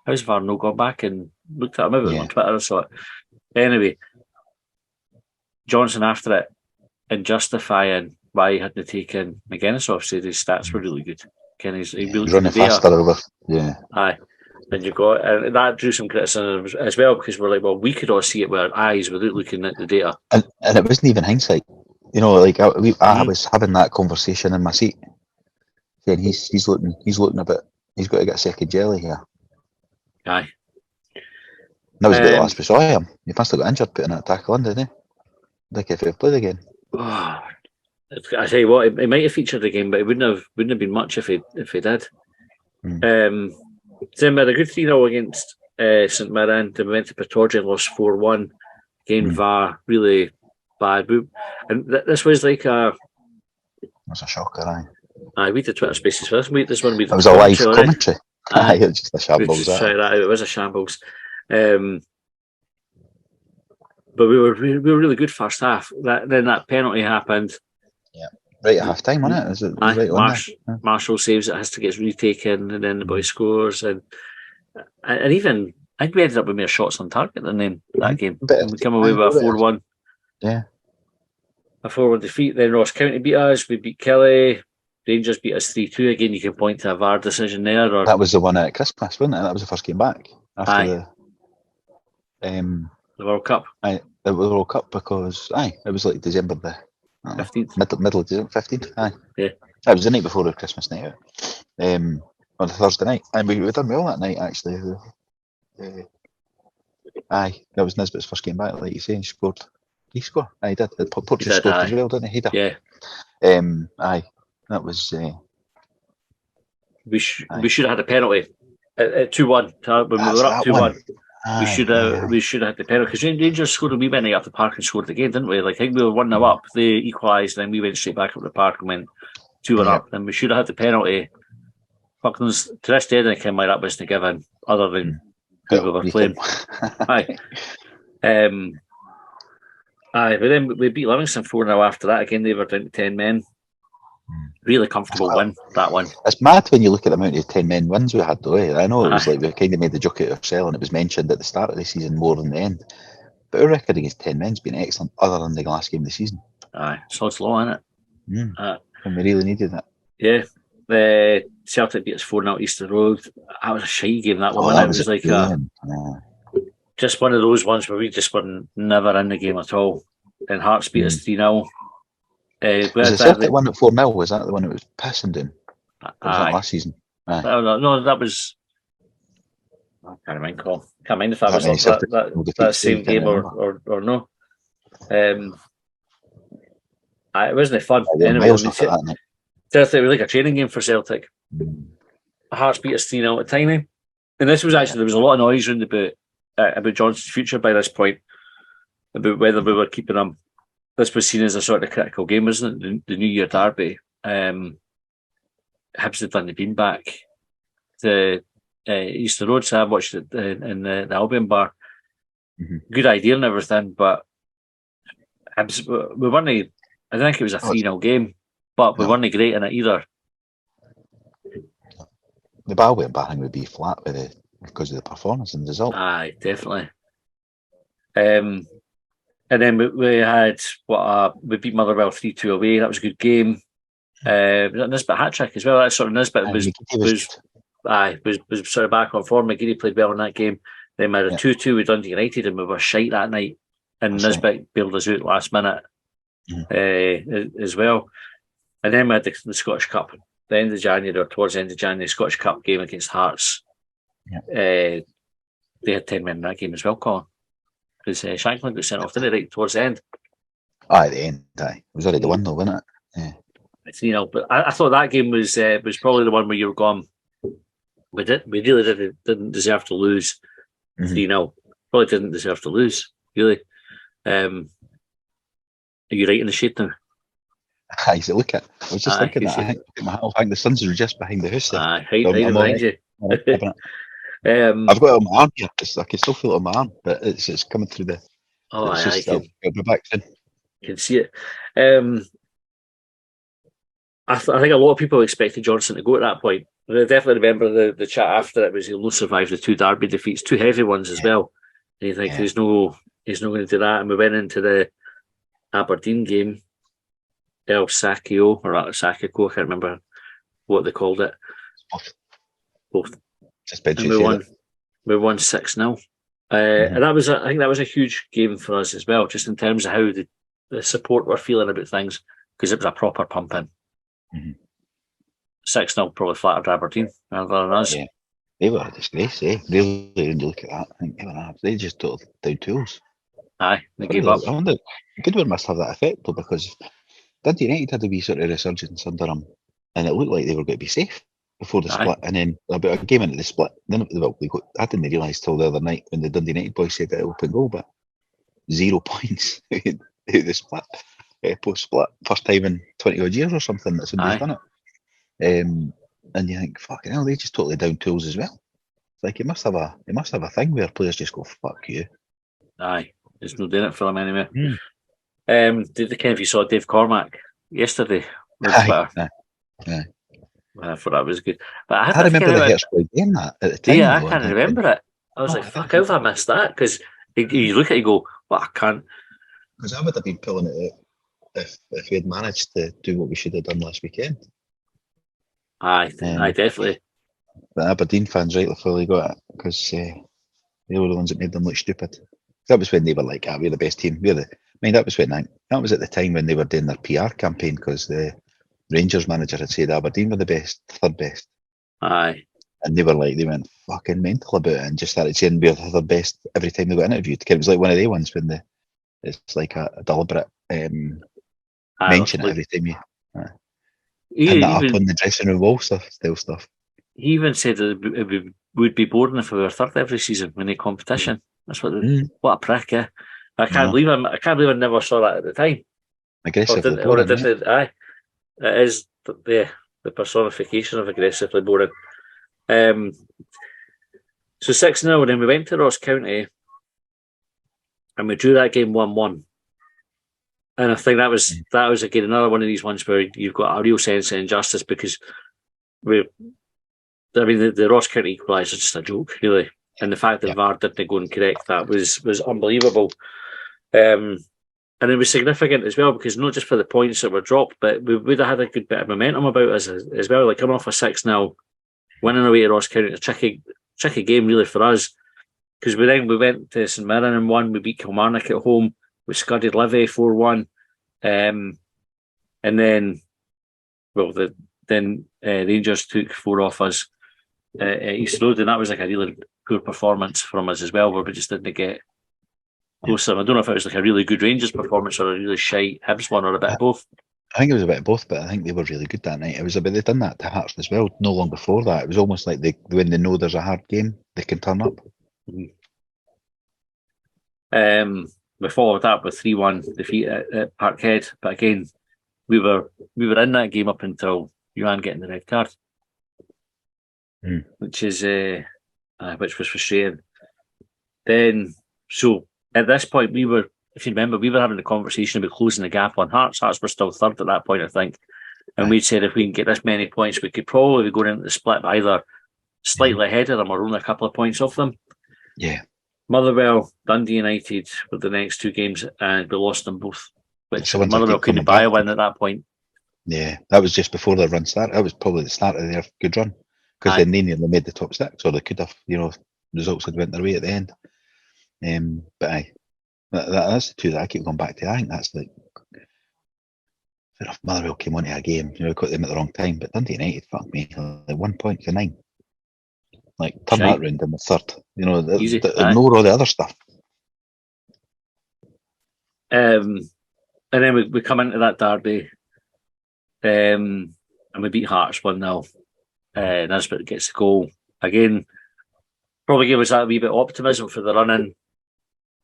how's VAR no gone back and looked at him on Twitter? I saw it. Anyway, Johnson after it, and justifying why he hadn't taken McGuinness off, said his stats were really good. He was running faster over. Yeah. Aye. And that drew some criticism as well, because we're like, well, we could all see it with our eyes without looking at the data. And it wasn't even hindsight. Like I was having that conversation in my seat, saying he's looking a bit. He's got to get a second jelly here. Aye. That was about the last we saw him. He must have got injured putting that tackle in, didn't he? Like if he played again. I tell you what, he might have featured again, but it wouldn't have been much if he did. Then we had a good 3-0 against St Mirren. Then we went to Pittodrie and lost 4-1. Again, VAR really bad. And this was like That's a shocker, aye. We did Twitter Spaces for this week. This one we did. It was a live commentary. Aye, it was just a shambles. It was a shambles. But we were really good first half. Then that penalty happened. Yeah, right at half time, wasn't it? Is it right Marshall saves it, has to get retaken, and then the boy scores, and even I think we ended up with more shots on target than them that game. We come away with a 4-1. Yeah, a 4-1 defeat. Then Ross County beat us. We beat Kelly. Rangers beat us 3-2. Again, you can point to a VAR decision there. Or that was the one at Christmas, wasn't it? That was the first game back after the World Cup. It was the World Cup because it was like December the 15th, middle of December 15th. Yeah, that was the night before the Christmas night out. On the Thursday night, and we done well that night actually. That was Nisbet's first game back, like you say. He scored. He scored. He did. Porteous scored as well, didn't he? Yeah. That was. We should have had a penalty at 2-1 when we were up 2-1. We should have had the penalty because Rangers scored a wee bit off the park and scored again, didn't we? Like I think we were 1-0 up, they equalised, and then we went straight back up the park and went 2-1 up. And we should have had the penalty. Fucking to this day, I can't that wasn't given, other than who we were playing. Aye. But then we beat Livingston 4-0 after that. Again, they were down to 10 men. Really comfortable win, that one. It's mad when you look at the amount of 10-men wins we had, though. I know it was like we kind of made the joke out of ourselves, and it was mentioned at the start of the season more than the end. But our record against 10 men's been excellent, other than the last game of the season. Aye, so it's low, isn't it? And we really needed that. Yeah. The Celtic beat us 4-0 Easter Road. That was a shite game, that one. It was like just one of those ones where we just were never in the game at all. And Hearts beat us 3-0. Was the Celtic one at 4-0? Was that the one that was pissing down? Was that last season? No, that was. I can't remember. Can't mind if that was that same game or no. It wasn't fun. Anyway, Celtic was like a training game for Celtic. Hearts beat us 3-0 at Tiny, and this was actually there was a lot of noise around about Johnson's future by this point, about whether we were keeping him. This was seen as a sort of critical game, wasn't it? The New Year derby. Hibs had done the beanbag to Easter Road, so I watched it in the Albion bar. Good idea and everything, but Hibs, we weren't. I don't think it was a 3-0 game, but we weren't great in it either. The Albion bar thing would be flat because of the performance and the result. Aye, definitely. And then we had we beat Motherwell 3-2 away. That was a good game. Nisbet hat trick as well. That sort of Nisbet was sort of back on form. McGeady played well in that game. Then we had a 2-2 with Dundee United, and we were shite that night. And Nisbet bailed us out last minute as well. And then we had the Scottish Cup, the end of January, or towards the end of January, Scottish Cup game against Hearts. They had 10 men in that game as well, Colin. Because Shanklin got sent off, didn't he, right towards the end? At the end, it was already the one though, wasn't it? Yeah. But I thought that game was probably the one where you were gone. We really didn't deserve to lose 3-0. Probably didn't deserve to lose, really. Are you right in the shade now? I look at. I was just thinking that. I think the Suns are just behind the house there. Right behind you. I've got it on my arm here. I can still feel it on my arm, but it's coming through the. I can back in. Can see it. I think a lot of people expected Johnson to go at that point. I definitely remember the chat after it was he'll not survive the 2 derby defeats, 2 heavy ones as well. And you think he's not going to do that. And we went into the Aberdeen game, El Sakio or Sakiko, I can't remember what they called it. Both. And we won 6-0. And I think that was a huge game for us as well, just in terms of how the support were feeling about things, because it was a proper pumping. 6-0 probably flattered Aberdeen rather than us. Yeah. They were a disgrace, really, when you look at that. I think they just took down tools. Aye, they gave up. I wonder, Goodwin must have that effect though, because Dundee United had a wee sort of resurgence under him, and it looked like they were going to be safe before the split. And then about a game into the split, I didn't realise till the other night when the Dundee United boys said that open goal, but 0 points out the split, post-split, first time in 20 odd years or something that somebody's done it. And you think, fucking hell, they just totally down tools as well. It's like it must have a thing where players just go, fuck you. Aye, there's no doing it for them anyway. If you saw Dave Cormack yesterday on Twitter. I thought that was good. But I remember the Hershey game that at the time. Yeah, I can't remember it. I was like, fuck, how have I missed that? Because you look at it, you go, well, I can't. Because I would have been pulling it out if we had managed to do what we should have done last weekend. Aye, definitely. The Aberdeen fans rightly fully got it, because they were the ones that made them look stupid. That was when they were like, we're the best team. That was at the time when they were doing their PR campaign, because the Rangers manager had said Aberdeen were the best, third best. Aye. And they went fucking mental about it and just started saying we're the third best every time they got interviewed. It was like one of the ones when it's like a deliberate mention every time you. And that up on the dressing room wall stuff. he even said that it would be boring if we were third every season in any competition. That's what a prick, eh? I can't believe I never saw that at the time. Aggressively Or boring. it didn't. Aye, it is the personification of aggressively boring. So 6-0, and then we went to Ross County, and we drew that game 1-1. And I think that was again another one of these ones where you've got a real sense of injustice because the Ross County equaliser is just a joke, really. And the fact that VAR didn't go and correct that was unbelievable. And it was significant as well because not just for the points that were dropped, but we would have had a good bit of momentum about us as well. Like coming off a 6-0, winning away to Ross County, a tricky game really for us because we went to St Mirren and won. We beat Kilmarnock at home. We scudded Livy 4-1, and then Rangers took 4 off us at East Road, and that was like a really poor performance from us as well, where we just didn't get closer. I don't know if it was like a really good Rangers performance or a really shite Hibs one or a bit of both. I think it was a bit of both, but I think they were really good that night. It was a bit, they'd done that to Hearts as well. No long before that, it was almost like when they know there's a hard game, they can turn up. We followed that with 3-1 defeat at Parkhead, but again, we were in that game up until Johan getting the red card, which was frustrating. Then, so at this point, if you remember, we were having a conversation about closing the gap on Hearts. Hearts were still third at that point, I think, and we'd said if we can get this many points, we could probably be going into the split either slightly ahead of them or only a couple of points off them. Yeah. Motherwell, Dundee United were the next 2 games, and we lost them both. Which Motherwell couldn't buy a win at that point. Yeah, that was just before their run started. That was probably the start of their good run because then they nearly made the top 6, or they could have. Results had went their way at the end. But that's the 2 that I keep going back to. I think that's like if Motherwell came onto a game, caught them at the wrong time. But Dundee United, fuck me, like 1 point to 9. Like turn that round in the third. Ignore all the other stuff. And then we come into that derby, and we beat Hearts 1-0. Nisbet gets the goal again. Probably gave us that wee bit of optimism for the run in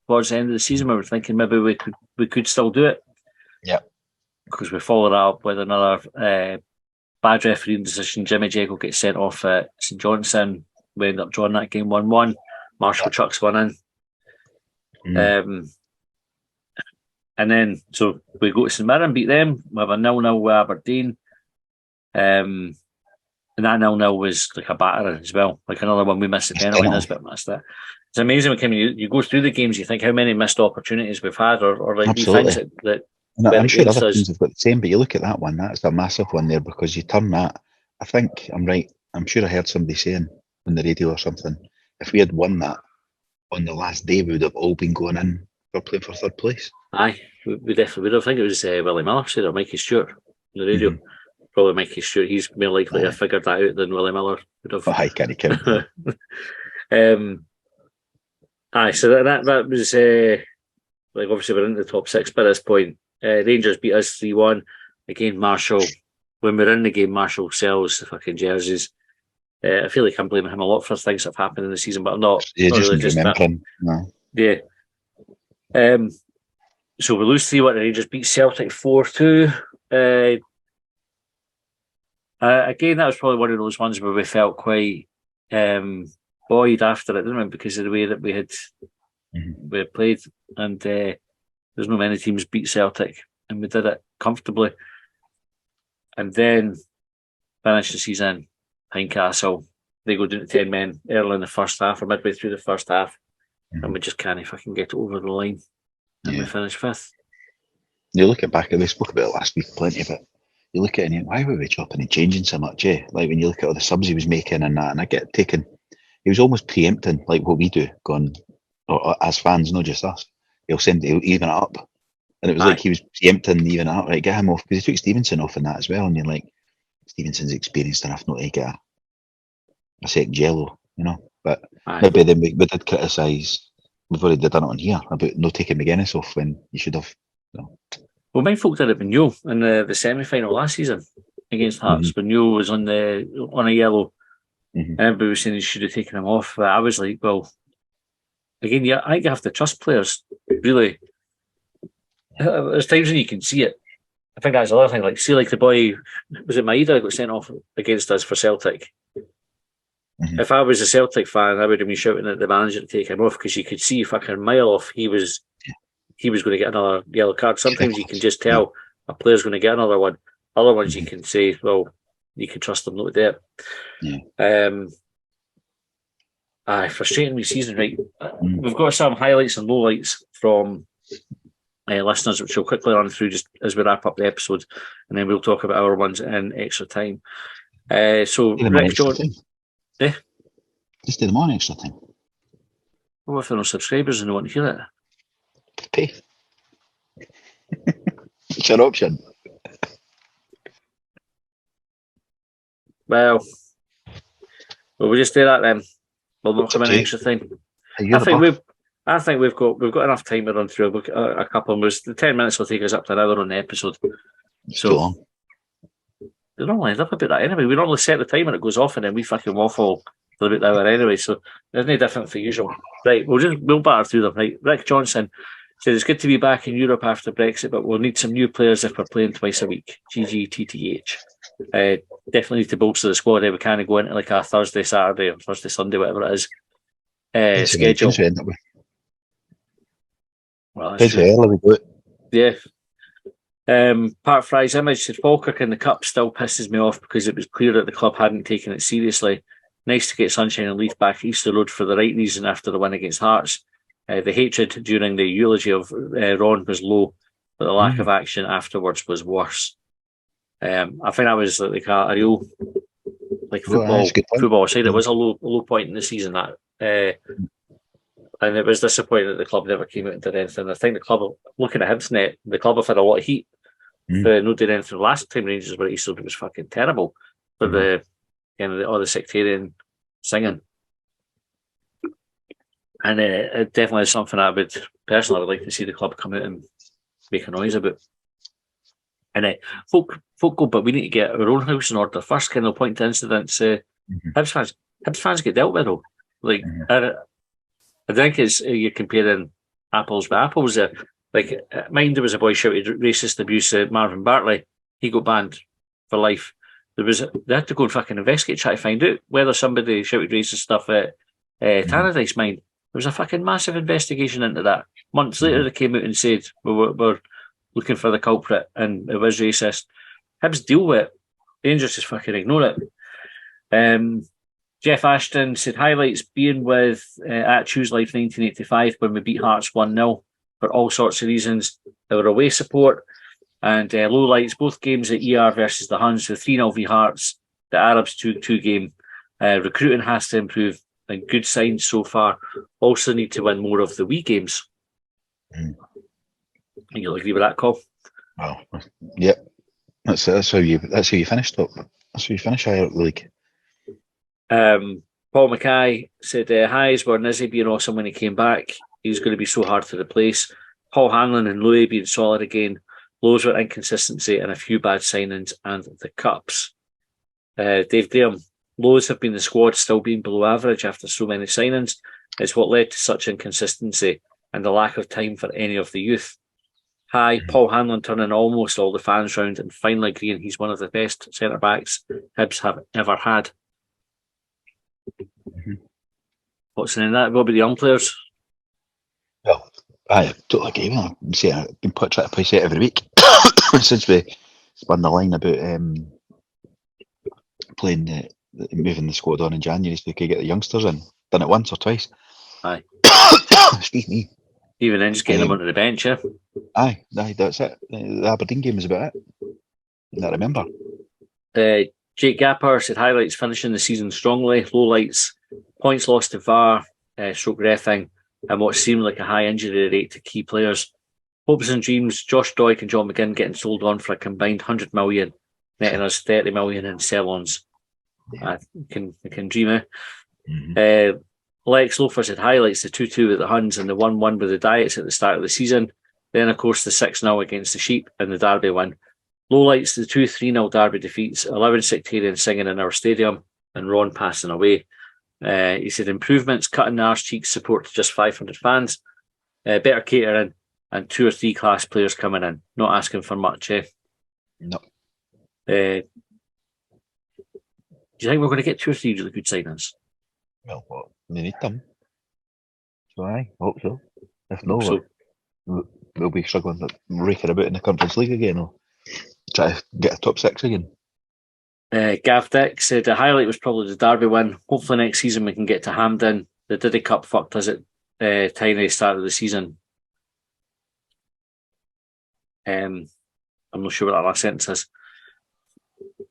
towards the end of the season. We were thinking maybe we could still do it. Yeah, because we followed up with another bad refereeing decision. Jimmy Jekyll gets sent off at St Johnstone. We end up drawing that game 1-1. Marshall chucks one in. And then, so we go to St Mirren, beat them. We have a 0-0 with Aberdeen. And that 0-0 was like a battering as well. Like another one we missed the penalty, Nisbet missed it. It's amazing when you go through the games, you think how many missed opportunities we've had, or like these things that I'm sure other teams have got the same, but you look at that one, that's a massive one there because you turn that. I think I'm right. I'm sure I heard somebody saying on the radio or something, if we had won that on the last day, we would have all been going in for playing for third place. Aye, we definitely would have. I think it was Willie Miller said or Mikey Stewart on the radio. Probably Mikey Stewart. He's more likely to have figured that out than Willie Miller would have. Oh, I can't count. So that was like obviously we're in the top 6 by this point. Rangers beat us 3-1. Again, Marshall. When we're in the game, Marshall sells the fucking jerseys. I feel like I'm blaming him a lot for things that have happened in the season, but I'm not. Yeah, not just really remembering. No. Yeah. So we lose 3-1. Rangers beat Celtic 4-2. Again, that was probably one of those ones where we felt quite buoyed after it, didn't we? Because of the way that we had played, and there's no many teams beat Celtic, and we did it comfortably. And then finish the season, Tynecastle, they go down to 10 men early in the first half or midway through the first half, and we just can't fucking get it over the line, and we finish 5th. You look at back, we spoke about it last week plenty, but you look at it and why were we chopping and changing so much, Like when you look at all the subs he was making and that, and I get taken, he was almost preempting like what we do, going, or as fans, not just us. He'll even it up. And it was like he was preempting even it up, right? Get him off, because he took Stevenson off in that as well, and you're like, Stevenson's experienced enough not to get a second yellow, But maybe then we did criticise, we've already done it on here, about not taking McGuinness off when you should have. Well, my folk did it with Newell in the semi-final last season against Hearts, when Newell was on a yellow. Everybody was saying he should have taken him off. But I was like, well, again, yeah, I think you have to trust players, really. There's times when you can see it. I think that's another thing. Like, see, like the boy, was it Maeda got sent off against us for Celtic? If I was a Celtic fan, I would have been shouting at the manager to take him off because you could see fucking a mile off he was going to get another yellow card. Sometimes you can just tell a player's going to get another one. Other ones you can say, well, you can trust them not to do it. Frustrating wee season, right? We've got some highlights and lowlights from listeners, which we'll quickly run through just as we wrap up the episode, and then we'll talk about our ones in extra time. So, Rick Jones. Just do them on extra time. What if there are no subscribers and they want to hear it? Pay. It's your option. Well, we'll just do that then. We'll not come in extra time. I think we've got enough time to run through a couple of them. The 10 minutes will take us up to an hour on the episode. So too long. They normally end up about that anyway. We normally set the time and it goes off, and then we fucking waffle for about the hour anyway. So there's no different for usual. Right, we'll batter through them. Right, Rick Johnson said it's good to be back in Europe after Brexit, but we'll need some new players if we're playing twice a week. GGTTH. Definitely need to bolster the squad. We can't go into like a Thursday, Saturday, or Thursday, Sunday, whatever it is. Schedule. Well, that's true. Yeah. Part Fry's image said Falkirk in the Cup still pisses me off because it was clear that the club hadn't taken it seriously. Nice to get Sunshine and Leith back Easter Road for the right reason after the win against Hearts. The hatred during the eulogy of Ron was low, but the lack of action afterwards was worse. I think that was like a real football side. It was a low point in the season, that and it was disappointing that the club never came out and did anything. I think the club, looking at Hibs net, the club have had a lot of heat for not doing anything. The last time Rangers were at Easter, it was fucking terrible for all the sectarian singing. And it definitely is something I would like to see the club come out and make a noise about. And folk go, but we need to get our own house in order first. Kind of point to incidents. Hibs fans get dealt with though. Like I think it's you're comparing apples with apples. Mind there was a boy shouted racist abuse at Marvin Bartley. He got banned for life. They had to go and fucking investigate, try to find out whether somebody shouted racist stuff at Tannadice Mind. There was a fucking massive investigation into that. Months later, they came out and said, we're looking for the culprit, and it was racist. Hibs deal with it. Rangers just fucking ignore it. Jeff Ashton said, highlights being with at Choose Life 1985 when we beat Hearts 1-0 for all sorts of reasons. There were away support, and lowlights, both games at ER versus the Huns, the 3-0 v Hearts, the Arabs 2-2 game. Recruiting has to improve, and good signs so far. Also need to win more of the wee games. You'll agree with that, Cole? Well, yeah. That's how you finished up. That's how you finish higher up the league. Paul Mackay said highs were Nizzy being awesome when he came back. He was going to be so hard to replace. Paul Hanlon and Louis being solid again. Lows were inconsistency and a few bad signings and the cups. Dave Graham, lows have been the squad still being below average after so many signings. It's what led to such inconsistency and the lack of time for any of the youth. High, Paul Hanlon turning almost all the fans round and finally agreeing he's one of the best centre-backs Hibs have ever had. What's in that? What about the young players? Well, I totally agree. I've been trying to place it every week since we spun the line about playing moving the squad on in January so we could get the youngsters in. Done it once or twice. Aye. Excuse me. Even then, just getting them onto the bench, yeah? Aye, that's it. The Aberdeen game was about it. I remember. Jake Gapper said highlights finishing the season strongly, lowlights, points lost to VAR, stroke reffing, and what seemed like a high injury rate to key players. Hopes and dreams, Josh Doig and John McGinn getting sold on for a combined 100 million, netting us 30 million in sell-ons. I can dream it. Lex Loafer said highlights the 2-2 with the Huns and the 1-1 with the Diets at the start of the season. Then, of course, the 6-0 against the Sheep and the Derby win. Lowlights, the 2-3-0 Derby defeats, 11 sectarian singing in our stadium, and Ron passing away. He said improvements, cutting the arse cheeks support to just 500 fans, better catering, and 2 or 3 class players coming in. Not asking for much, eh? No. Do you think we're going to get 2 or 3 really good signings? Well, what? We need them. So I hope so. If not, So, we'll be struggling to rake it about in the Conference League again, or try to get a top 6 again. Gav Dick said the highlight was probably the Derby win. Hopefully next season we can get to Hampden. The Diddy Cup fucked us at tiny start of the season. I'm not sure what that last sentence is.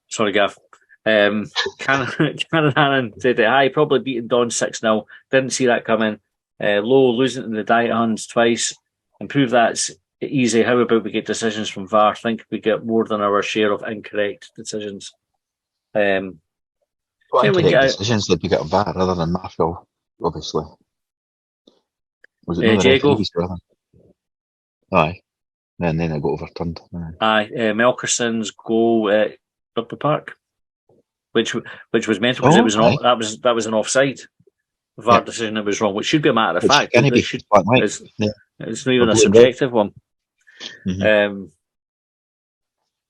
Sorry, Gav. Cannon Hannon said, hi, probably beating Don 6-0. Didn't see that coming. Low losing to the Diet Huns twice. Improve that's easy. How about we get decisions from VAR? Think we get more than our share of incorrect decisions. What incorrect decisions did we get a VAR other than Marshall, obviously? Was it not Diego? Aye. And then it got overturned. Aye. Melkerson's goal at Rugby Park, which was mental because that was an offside VAR decision that was wrong, which should be a matter of fact. It's not even a subjective one. Mm-hmm.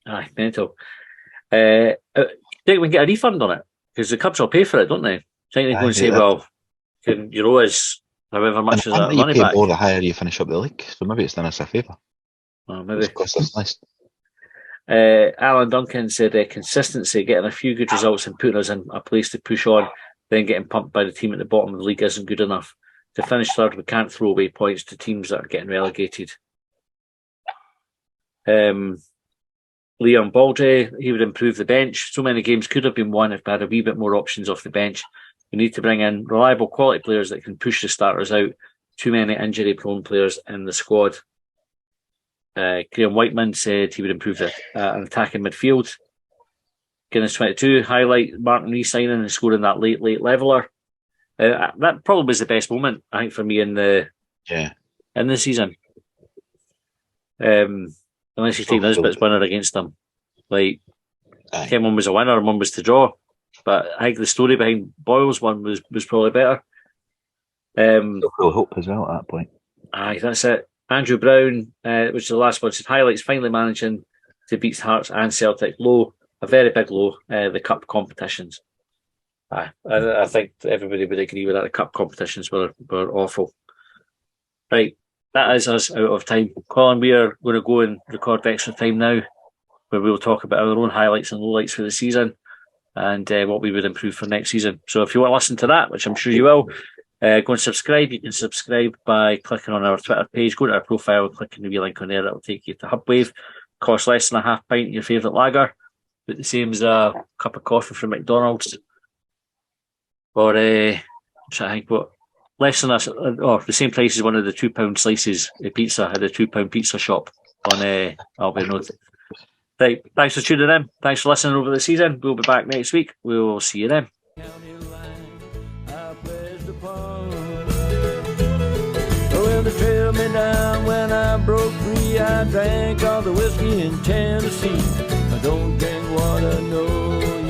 Aye, mental. Think we can get a refund on it because the clubs will pay for it, don't they? I think they go and say, "Well, you owe us however much is that money back." More the higher you finish up the league, so maybe it's done us a favour. Well, maybe. Cost us less. Alan Duncan said consistency, getting a few good results and putting us in a place to push on, then getting pumped by the team at the bottom of the league isn't good enough. To finish third, we can't throw away points to teams that are getting relegated. Leon Baldry, he would improve the bench. So many games could have been won if we had a wee bit more options off the bench. We need to bring in reliable quality players that can push the starters out. Too many injury-prone players in the squad. Graham Whiteman said he would improve an attacking midfield. Guinness 22, highlight Martin re-signing and scoring that late leveller. That probably was the best moment, I think, for me in the season. Unless you take Nisbet's winner against them. Like, one was a winner and one was to draw. But I think the story behind Boyle's one was probably better. Full hope as well at that point. Aye, that's it. Andrew Brown, which is the last one, said highlights finally managing to beat Hearts and Celtic low, a very big low, the cup competitions. I think everybody would agree with that. The cup competitions were awful. Right. That is us out of time. Colin, we are going to go and record extra time now where we'll talk about our own highlights and lowlights for the season and what we would improve for next season. So if you want to listen to that, which I'm sure you will, go and subscribe. You can subscribe by clicking on our Twitter page, go to our profile, clicking the wee link on there. That'll take you to Hubwave. Costs less than a half pint, your favourite lager, but the same as a cup of coffee from McDonald's. Or, I'm trying to think what... Less than the same price as one of the £2 slices of pizza at the £2 pizza shop on Albion Road. Right, thanks for tuning in. Thanks for listening over the season. We'll be back next week. We'll see you then. Well, they trailed me down when I broke free. I drank all the whiskey in Tennessee. I don't drink water, no.